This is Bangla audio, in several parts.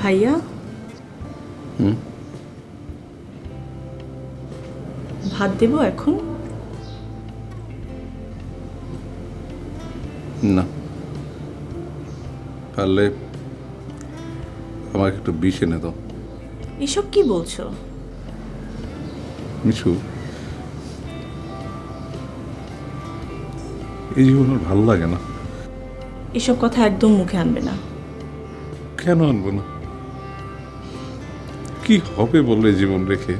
ভাইয়া, ভাত দেব এখন? না, পারলে আমাকে একটু বিষ এনে দাও। এসব কি বলছো? মিশু, এই জীবন আর ভালো লাগে না। এসব কথা একদম মুখে আনবে না। কেন আনবো না? কি হবে বললে জীবন রেখে?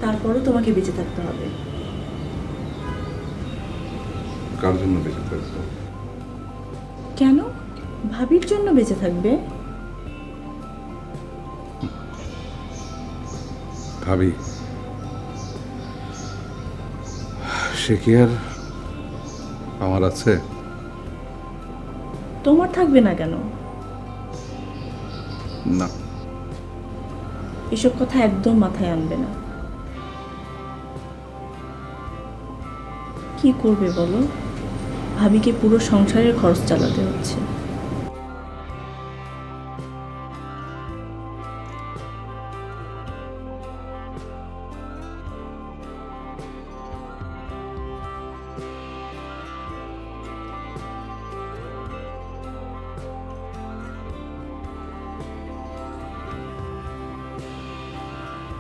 তারপরে তোমাকে বেঁচে থাকতে হবে। কার জন্য বেঁচে থাকবো? কেন? ভাবির জন্য বেঁচে থাকবে? ভাবি, সে কি আর আমার আছে? তোমার থাকবে না কেন? না। এসব কথা একদম মাথায় আনবে না। কি করবে বলো? ভাবিকে পুরো সংসারের খরচ চালাতে হচ্ছে।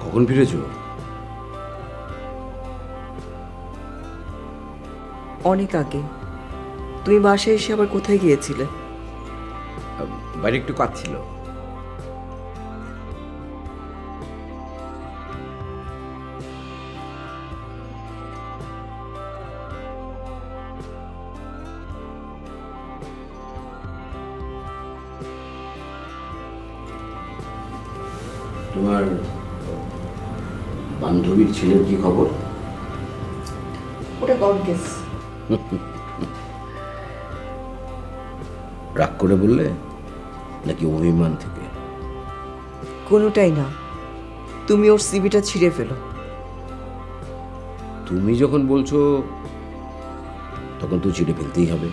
কখন ফিরেছো? অনেক আগে। তুমি বাসায় এসে আবার কোথায় গিয়েছিলে? বাইরে একটু কাজ ছিল। তোমার বান্ধবীর ছেলের কি খবর? ওটা গড গেস। রাগ করে বললে নাকি অভিমান থেকে? কোনোটাই না। তুমি ওর সিভিটা ছিঁড়ে ফেলো। তুমি যখন বলছো তখন তো ছিঁড়ে ফেলতেই হবে।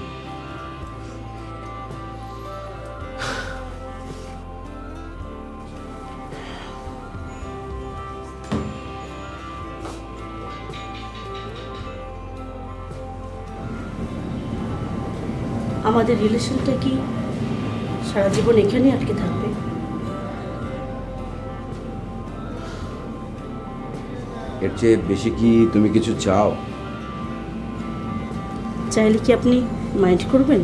আমাদের রিলেশনটা কি সারা জীবন এখানে আটকে থাকবে? এর চেয়ে বেশি কি তুমি কিছু চাও? চাইলে কি আপনি মাইন্ড করবেন?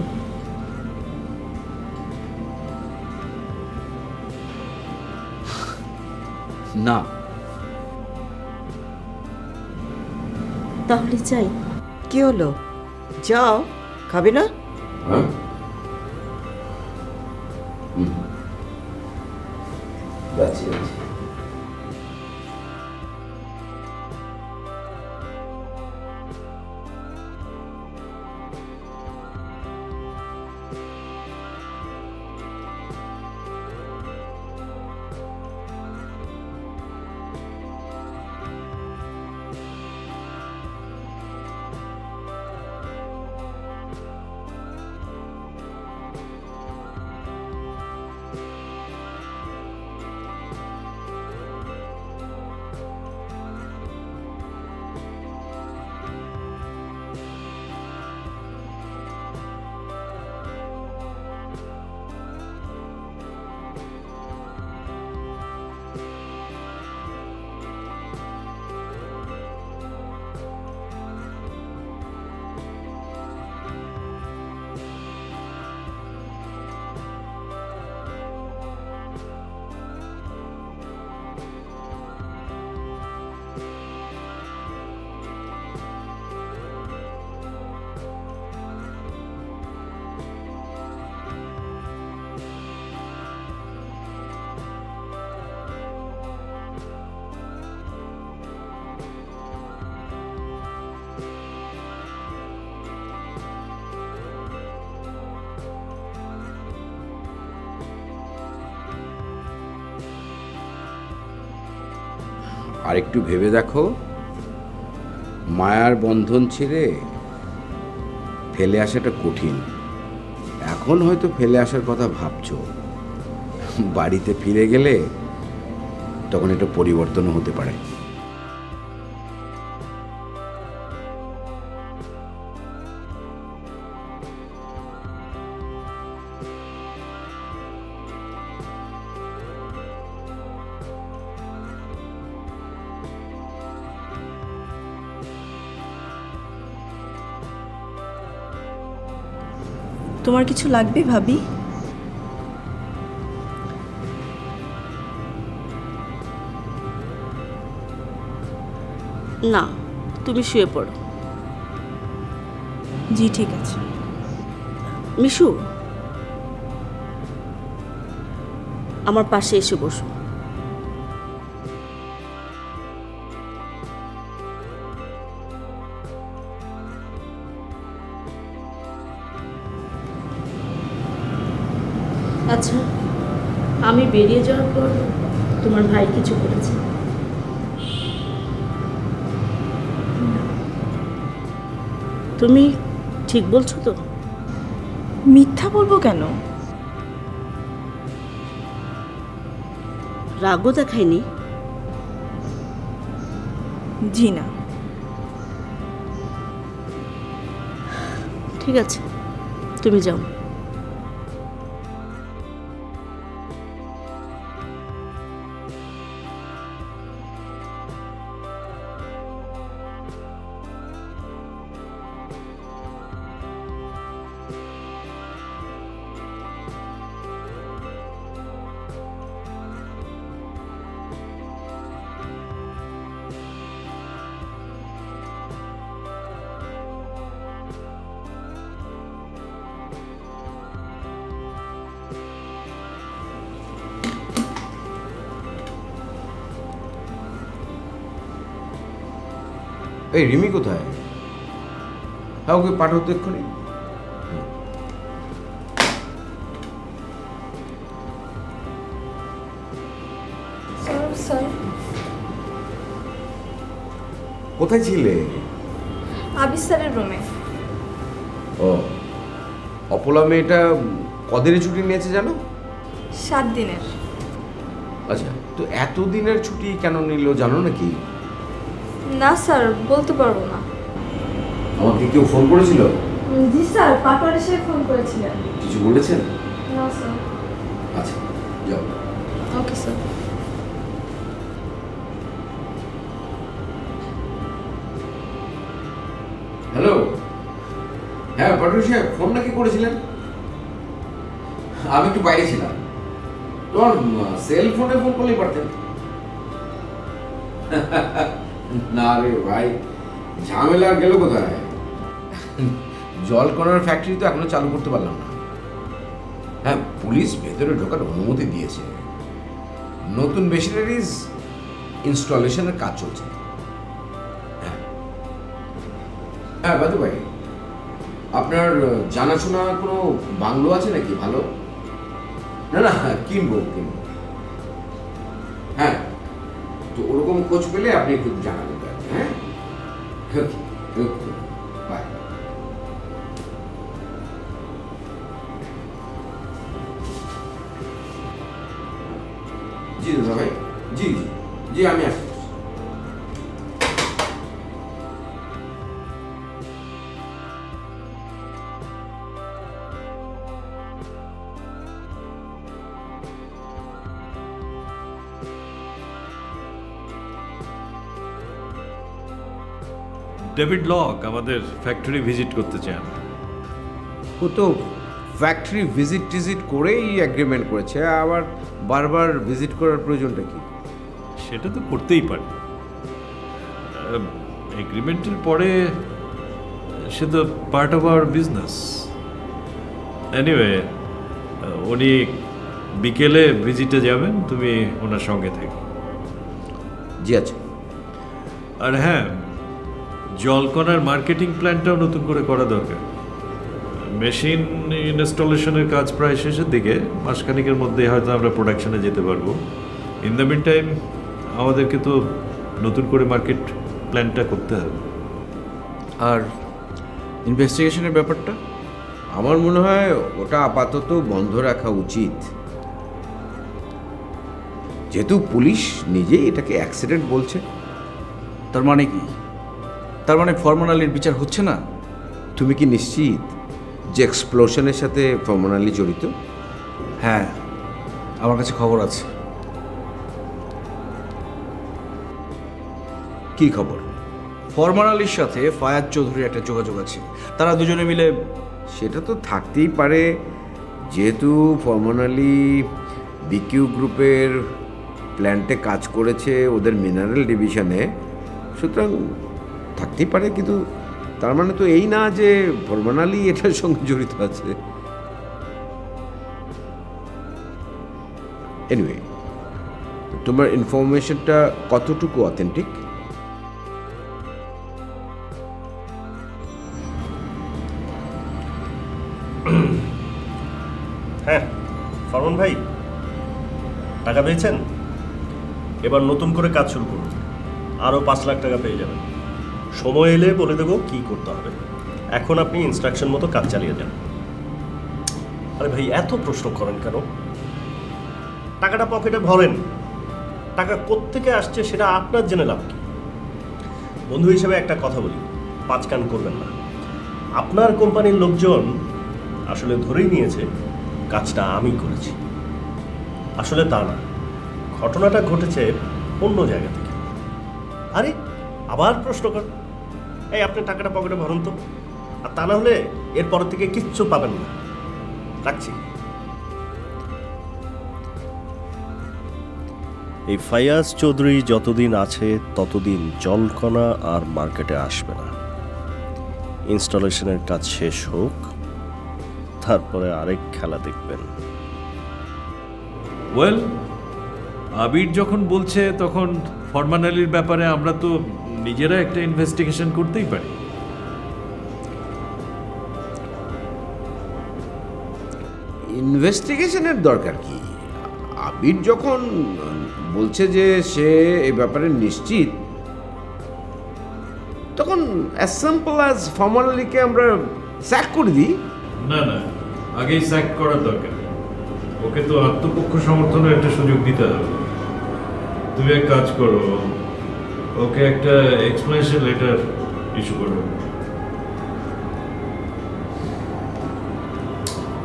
না। তাহলে চাই। কি হলো? যাও, খাবে না? হ্যাঁ, যাচ্ছি যাচ্ছি। আর একটু ভেবে দেখো, মায়ার বন্ধন ছেড়ে ফেলে আসাটা কঠিন। এখন হয়তো ফেলে আসার কথা ভাবছো, বাড়িতে ফিরে গেলে তখন একটা পরিবর্তনও হতে পারে। তোমার কিছু লাগবে ভাবি? না, তুমি শুয়ে পড়ো। জি ঠিক আছে। মিশু, আমার পাশে এসে বসো। আচ্ছা, আমি বেরিয়ে যাওয়ার পর তোমার ভাই কিছু করেছে? তুমি ঠিক বলছো তো? মিথ্যা বলবো কেন? রাগও দেখায়নি? জি না। ঠিক আছে, তুমি যাও। এই রিমি কোথায়? হ্যাঁ, ওকে পাঠাও তো এক্ষুনি। স্যার, কোথায় ছিলে? আবির স্যারের রুমে। ও, অপলা মেয়েটা কদিনের ছুটি নিয়েছে জানো? 7 দিনের। আচ্ছা, তো এতদিনের ছুটি কেন নিল জানো নাকি? না স্যার, বলতে পারবো না। আমাকে কেউ ফোন করেছিল? জি স্যার, পাটোয়ার এসে ফোন করেছিলেন। কিছু বলেছেন? না স্যার। আচ্ছা, যাও। Okay sir. হ্যালো, হ্যাঁ পাটুরি সাহেব, ফোন নাকি করেছিলেন? আমি একটু বাইরে ছিলাম। তোমার সেল ফোনে ফোন করলেই পারতেন। না রে ভাই, ঝামেলা আর গেল কোথায়? জলকণার ফ্যাক্টরি তো এখনো চালু করতে পারলাম না। হ্যাঁ, পুলিশ ভেতরে ঢোকার অনুমতি দিয়েছে। নতুন মেশিনারিজ ইনস্টলেশনের কাজ চলছে। হ্যাঁ হ্যাঁ, বাদু ভাই, আপনার জানাশোনা কোনো বাংলো আছে নাকি ভালো? না না, কিনবো। হ্যাঁ, তো ওরকম খোঁজ পেলে আপনি একটু জানাবেন। হ্যাঁ, বাই। জি দাদা ভাই, জি জি জি, আমি আসছি। ডেভিড লক আমাদের ফ্যাক্টরি ভিজিট করতে চান। ও তো ফ্যাক্টরি ভিজিট করেই এগ্রিমেন্ট করেছে, আবার বারবার ভিজিট করার প্রয়োজনটা কি? সেটা তো করতেই পারে। এগ্রিমেন্টের পরে সে তো part of our business. Anyway, উনি বিকেলে ভিজিটে যাবেন, তুমি ওনার সঙ্গে থেকো। জি আচ্ছা। আর হ্যাঁ, জলকণার মার্কেটিং প্ল্যানটাও নতুন করে করা দরকার। মেশিন ইনস্টলেশনের কাজ প্রায় শেষের দিকে, মাসখানেকের মধ্যে হয়তো আমরা প্রোডাকশনে যেতে পারবো। ইন দ্য মিন টাইম আমাদেরকে তো নতুন করে মার্কেট প্ল্যানটা করতে হবে। আর ইনভেস্টিগেশনের ব্যাপারটা? আমার মনে হয় ওটা আপাতত বন্ধ রাখা উচিত। যেহেতু পুলিশ নিজেই এটাকে অ্যাক্সিডেন্ট বলছে। তার মানে কি? তার মানে ফরমান আলীর বিচার হচ্ছে না? তুমি কি নিশ্চিত যে এক্সপ্লোশনের সাথে ফরমান আলী জড়িত? হ্যাঁ, আমার কাছে খবর আছে। কি খবর? ফরমান আলীর সাথে ফায়াজ চৌধুরীর একটা যোগাযোগ আছে। তারা দুজনে মিলে সেটা তো থাকতেই পারে, যেহেতু ফরমান আলী বিকিউ গ্রুপের প্ল্যান্টে কাজ করেছে ওদের মিনারেল ডিভিশনে, সুতরাং থাকতেই পারে। কিন্তু তার মানে তো এই না যে ফরমান আলী এটার সঙ্গে জড়িত আছে। এনিওয়ে, তোমার ইনফরমেশনটা কতটুকু অথেন্টিক? হ্যাঁ ফরমান ভাই, টাকা পেয়েছেন? এবার নতুন করে কাজ শুরু করুন, আরও 5 লাখ টাকা পেয়ে যাবেন। সময় এলে বলে দেবো কী করতে হবে। এখন আপনি ইনস্ট্রাকশন মতো কাজ চালিয়ে যান। আরে ভাই, এত প্রশ্ন করেন কেন? টাকাটা পকেটে ভরেন। টাকা কোত্থেকে আসছে সেটা আপনার জেনে লাভ কি? বন্ধু হিসেবে একটা কথা বলি, 5 কান করবেন না। আপনার কোম্পানির লোকজন আসলে ধরেই নিয়েছে কাজটা আমি করেছি। আসলে তা না, ঘটনাটা ঘটেছে অন্য জায়গা থেকে। আরে আবার প্রশ্ন কর। এই আপনি টাকাটা পকেটে ভরুন তো, আর তা না হলে এরপর থেকে কিচ্ছু পাবেন না। রাখছি। এই ফায়াজ চৌধুরী যতদিন আছে ততদিন জলকণা আর মার্কেটে আসবে না। ইনস্টলেশনের কাজ শেষ হোক, তারপরে আরেক খেলা দেখবেন। ওয়েল, আবির যখন বলছে তখন ফরমান আলীর ব্যাপারে আমরা তো নিজেরা একটা ইনভেস্টিগেশন করতেই পারি। ইনভেস্টিগেশনের দরকার কি? আবির যখন বলছে যে সে এই ব্যাপারে নিশ্চিত, তখন অ্যাজ সিম্পল অ্যাজ ফরমান আলীকে আমরা স্যাক করে দিই। না না, আগেই স্যাক করার দরকার। ওকে তো আত্মপক্ষ সমর্থনের একটা সুযোগ দিতে হবে। তুমি এক কাজ করো, ওকে একটা এক্সপ্লেনেশন লেটার ইস্যু করো।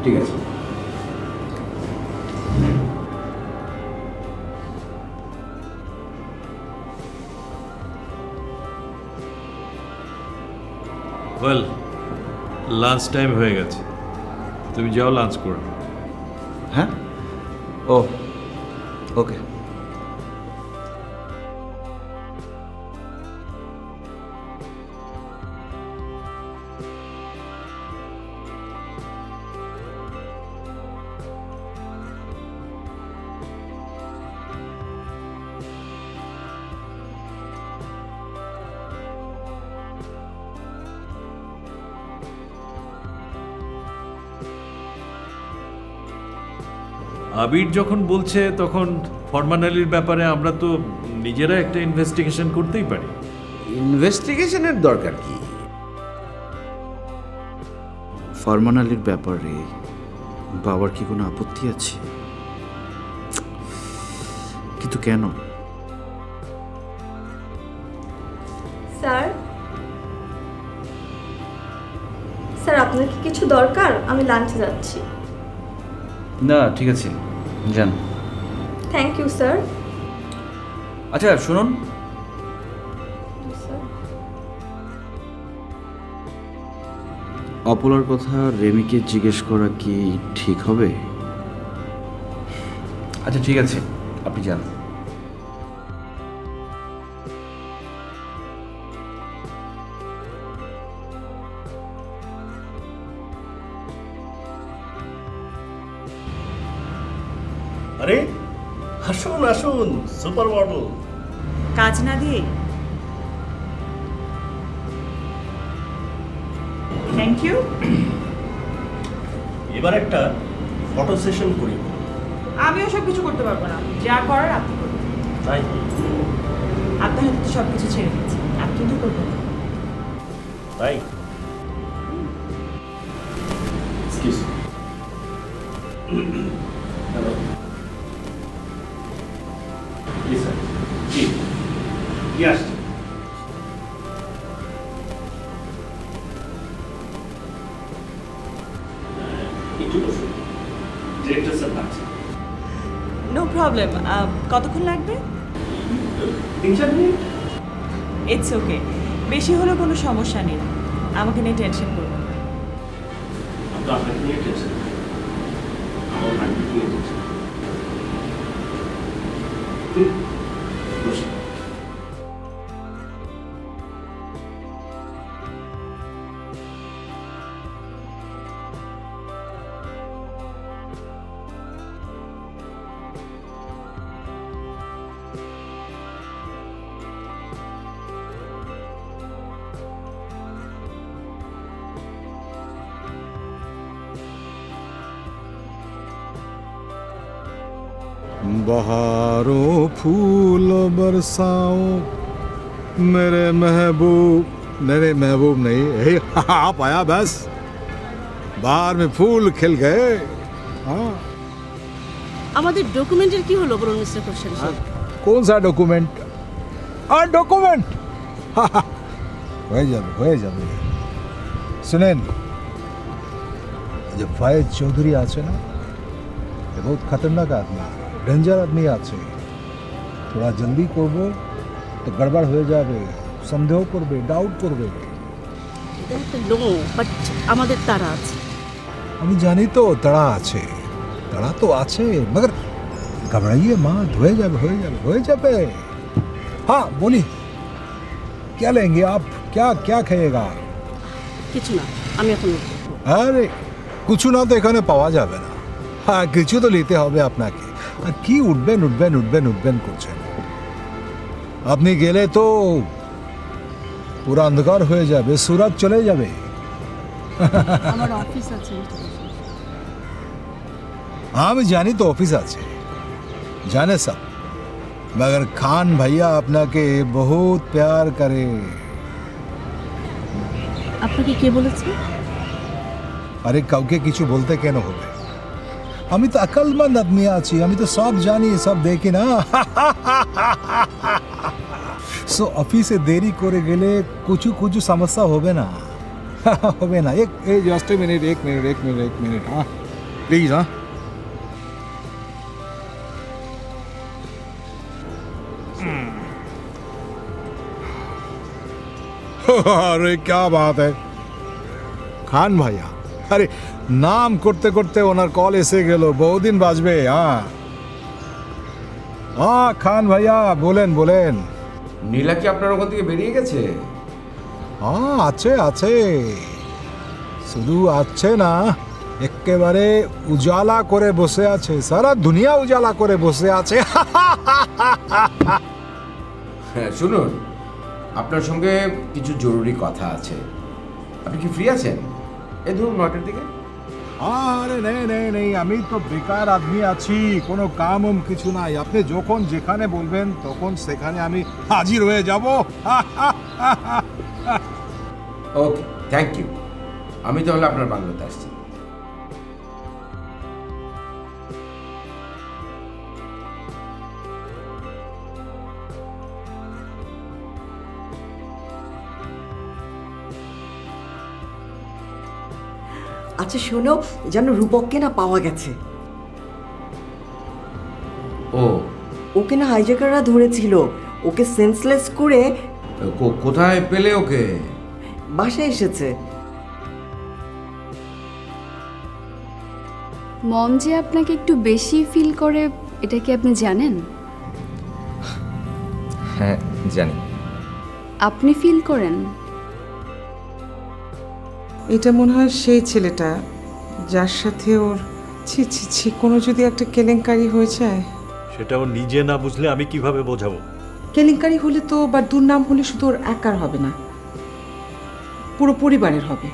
ঠিক আছে। ওয়েল, লাঞ্চ টাইম হয়ে গেছে, তুমি যাও লাঞ্চ করো। হ্যাঁ, ও ওকে। আবির যখন বলছে তখন ফরমান আলীর ব্যাপারে আমরা তো নিজেরা একটা ইনভেস্টিগেশন করতেই পারি। ইনভেস্টিগেশনের দরকার কি? ফরমান আলীর ব্যাপারে বাবার কি কোনো আপত্তি আছে? কিন্তু কেন? স্যার, স্যার আপনার কি কিছু দরকার? আমি লাঞ্চে যাচ্ছি। না, ঠিক আছে, যান। Thank you sir. আচ্ছা শুনুন, স্যার, অপলার কথা রেমিকে জিজ্ঞেস করা কি ঠিক হবে? আচ্ছা ঠিক আছে, আপনি যান। আরে আসুন আসুন, সুপার মডেল। কাজ না দিয়ে থ্যাংক ইউ। এবার একটা ফটো সেশন করি। আমিও সব কিছু করতে পারবো না, যা করার আপনি করবেন। তাই আপনার হাতে তো সব কিছু ছেড়ে দিচ্ছি, আপনি তো করবেন। তাই নো প্রবলেম। কতক্ষণ লাগবে? ইটস ওকে, বেশি হলে কোনো সমস্যা নেই, আমাকে নিয়ে টেনশন করবেন না। बहारों फूल बरसाओ मेरे महबूब नहीं हे आप आया बस बाहर में फूल खिल गए। हाँ আমাদের ডকুমেন্টের কি হলো বলুন মিস্টার কোশ্চেন? कौन सा डॉक्यूमेंट? डॉक्यूमेंट हो जाবে सुनेन जो फायद चौधरी আছে না ये बहुत खतरनाक आदमी है, डेंजर आदमी আছে। थोड़ा जल्दी করব তো গড়বড় হয়ে যাবে, সন্দেহ করবে, ডাউট করবে। নো বাট আমাদের তারা আছে। আমি জানি তো তারা আছে, তারা তো আছে, मगर घबराइए मत, हो जाए। हाँ बोली क्या लेंगे आप? क्या खाइएगा? কিছু না, আমি এখন আরে কিছু না তো এখানে পাওয়া যাবে না। হ্যাঁ কিছু তো নিতে হবে আপনাকে। আর কি উঠবেন করছেন? আপনি গেলে তো পুরো অন্ধকার হয়ে যাবে, সুরাত চলে যাবে। আমার অফিস আছে। আমি জানি তো অফিস আছে, জানে সব, मगर खान भैया আপনাকে बहुत प्यार करे। আপনাকে কে বলেছে? আরে কাউকে কিছু বলতে কেন হবে? আমি তো আকলমন্দ আদমি আছি, আমি তো সব জানি, সব দেখি না। সো অফিসে দেরি করে গেলে কিছু সমস্যা হবে না। হবে না। এক জাস্ট এক মিনিট হ্যাঁ প্লিজ। हाँ अरे क्या बात है खान भैया, अरे नाम করতে করতে ওনার কল এসে গেল, বহুদিন বাজবে। হ্যাঁ খান ভাইয়া বলেন। নীলা কি আপনার ওখান থেকে বেরিয়ে গেছে? হ্যাঁ আছে, শুধু আছে না, একেবারে উজালা করে বসে আছে, সারা দুনিয়া উজালা করে বসে আছে। হ্যাঁ শুনুন, আপনার সঙ্গে কিছু জরুরি কথা আছে, আপনি কি ফ্রি আছেন? এই ধরুন 9টার দিকে। আরে নেই, আমি তো বেকার আদমি আছি, কোনো কাম কিছু নাই। আপনি যখন যেখানে বলবেন তখন সেখানে আমি হাজির হয়ে যাব। ওকে থ্যাংক ইউ, আমি তাহলে আপনার বাংলোতে আসছি। আচ্ছা শোনো, যেন রূপককে না পাওয়া গেছে। ওকে না হাইজ্যাকাররা ধরেছিল, ওকে সেন্সলেস করে। কোথায় পেলে ওকে? বাসায় এসেছে। মম যে আপনাকে একটু বেশি ফিল করে, এটা কি আপনি জানেন? হ্যাঁ জানি। আপনি ফিল করেন? এটা মনে হয় সেই ছেলেটা যার সাথে ওর ছি কোনো যদি একটা কেলেঙ্কারি হয়ে যায়। সেটা ও নিজে না বুঝলে আমি কিভাবে বোঝাবো? কেলেঙ্কারি হলে তো বা দুর্নাম হলে শুধু ওর একার হবে না, পুরো পরিবারের হবে।